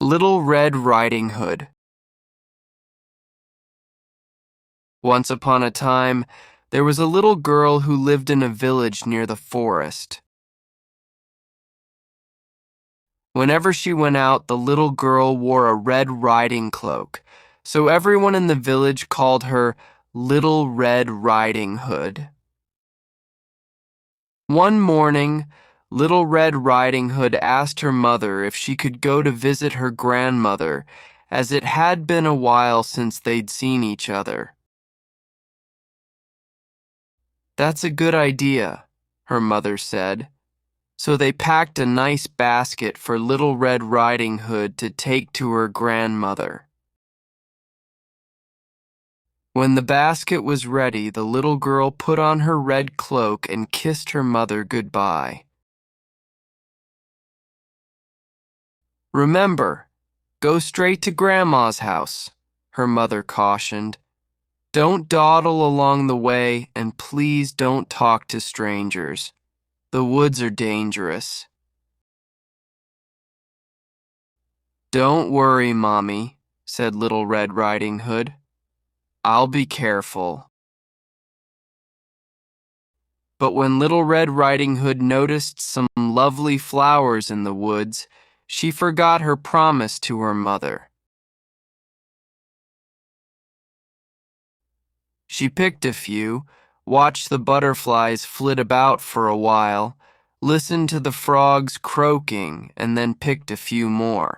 Little Red Riding Hood. Once upon a time, there was a little girl who lived in a village near the forest. Whenever she went out, the little girl wore a red riding cloak, so everyone in the village called her Little Red Riding Hood. One morning, Little Red Riding Hood asked her mother if she could go to visit her grandmother, as it had been a while since they'd seen each other. "That's a good idea," her mother said. So they packed a nice basket for Little Red Riding Hood to take to her grandmother. When the basket was ready, the little girl put on her red cloak and kissed her mother goodbye. "Remember, go straight to Grandma's house," her mother cautioned. "Don't dawdle along the way, and please don't talk to strangers. The woods are dangerous." "Don't worry, Mommy," said Little Red Riding Hood. "I'll be careful." But when Little Red Riding Hood noticed some lovely flowers in the woods, she forgot her promise to her mother. She picked a few, watched the butterflies flit about for a while, listened to the frogs croaking, and then picked a few more.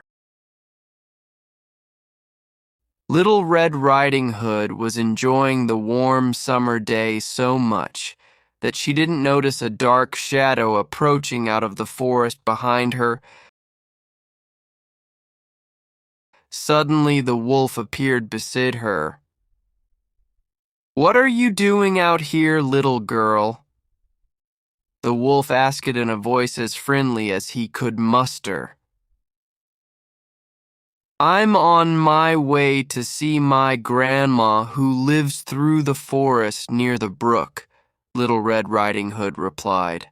Little Red Riding Hood was enjoying the warm summer day so much that she didn't notice a dark shadow approaching out of the forest behind her. Suddenly the wolf appeared beside her. "What are you doing out here, little girl?" The wolf asked it in a voice as friendly as he could muster. "I'm on my way to see my grandma who lives through the forest near the brook," Little Red Riding Hood replied.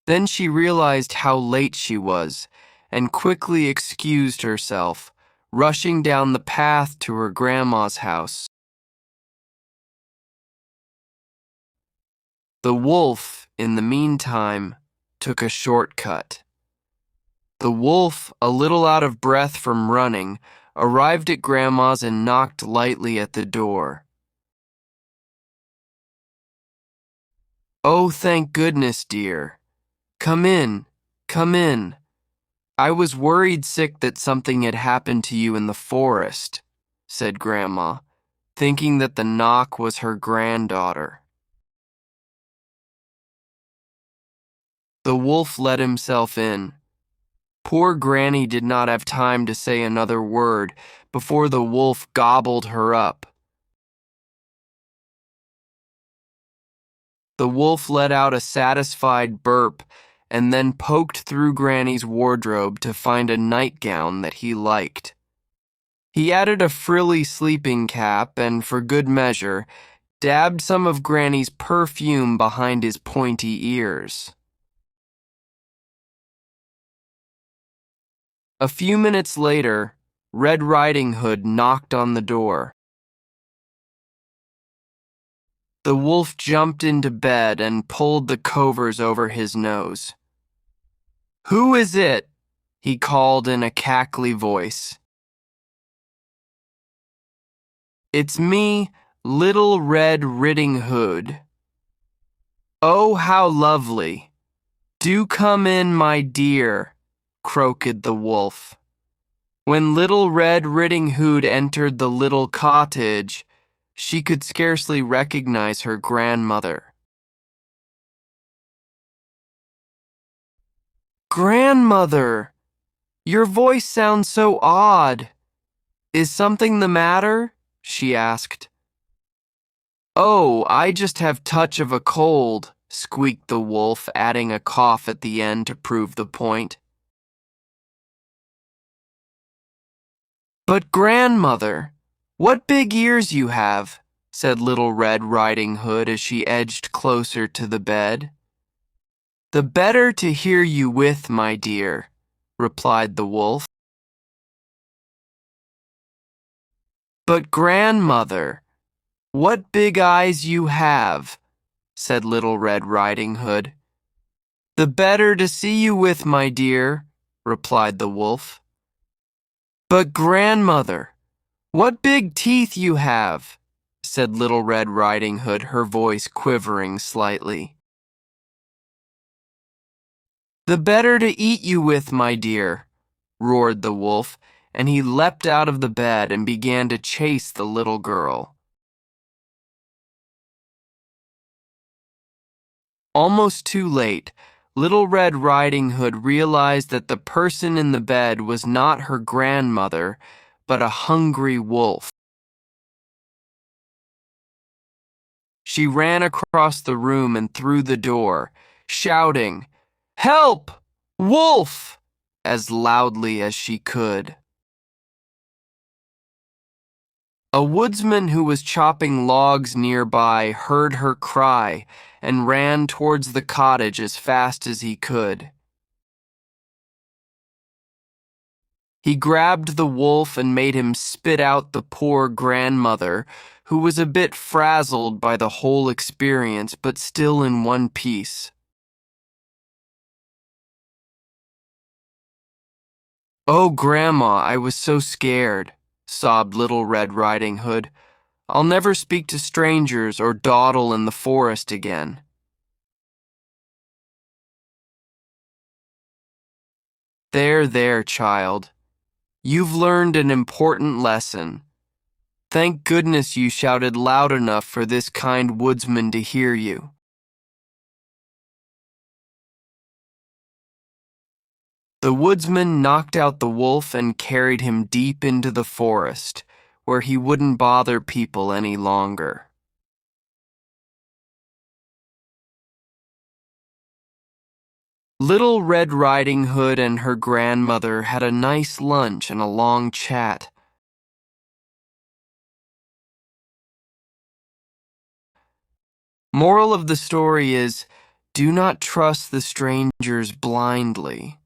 Then she realized how late she was and quickly excused herself, rushing down the path to her grandma's house. The wolf, in the meantime, took a shortcut. The wolf, a little out of breath from running, arrived at Grandma's and knocked lightly at the door. "Oh, thank goodness, dear. Come in, come in. I was worried sick that something had happened to you in the forest," said Grandma, thinking that the knock was her granddaughter. The wolf let himself in. Poor Granny did not have time to say another word before the wolf gobbled her up. The wolf let out a satisfied burp and then poked through Granny's wardrobe to find a nightgown that he liked. He added a frilly sleeping cap and, for good measure, dabbed some of Granny's perfume behind his pointy ears. A few minutes later, Red Riding Hood knocked on the door. The wolf jumped into bed and pulled the covers over his nose. "Who is it?" he called in a cackly voice. "It's me, Little Red Riding Hood." "Oh, how lovely. Do come in, my dear," croaked the wolf. When Little Red Riding Hood entered the little cottage, she could scarcely recognize her grandmother. "Grandmother, your voice sounds so odd. Is something the matter?" she asked. "Oh, I just have touch of a cold," squeaked the wolf, adding a cough at the end to prove the point. "But grandmother, what big ears you have," said Little Red Riding Hood as she edged closer to the bed. "The better to hear you with, my dear," replied the wolf. But grandmother, what big eyes you have, said Little Red Riding Hood. The better to see you with, my dear, replied the wolf. But grandmother, what big teeth you have, said Little Red Riding Hood, her voice quivering slightly. The better to eat you with, my dear, roared the wolf, and he leapt out of the bed and began to chase the little girl. Almost too late, Little Red Riding Hood realized that the person in the bed was not her grandmother, but a hungry wolf. She ran across the room and through the door, shouting, "Help! Wolf!" as loudly as she could. A woodsman who was chopping logs nearby heard her cry and ran towards the cottage as fast as he could. He grabbed the wolf and made him spit out the poor grandmother, who was a bit frazzled by the whole experience but still in one piece. "Oh, Grandma, I was so scared," sobbed Little Red Riding Hood. "I'll never speak to strangers or dawdle in the forest again." There, child. You've learned an important lesson. Thank goodness you shouted loud enough for this kind woodsman to hear you. The woodsman knocked out the wolf and carried him deep into the forest, where he wouldn't bother people any longer. Little Red Riding Hood and her grandmother had a nice lunch and a long chat. Moral of the story is, do not trust the strangers blindly.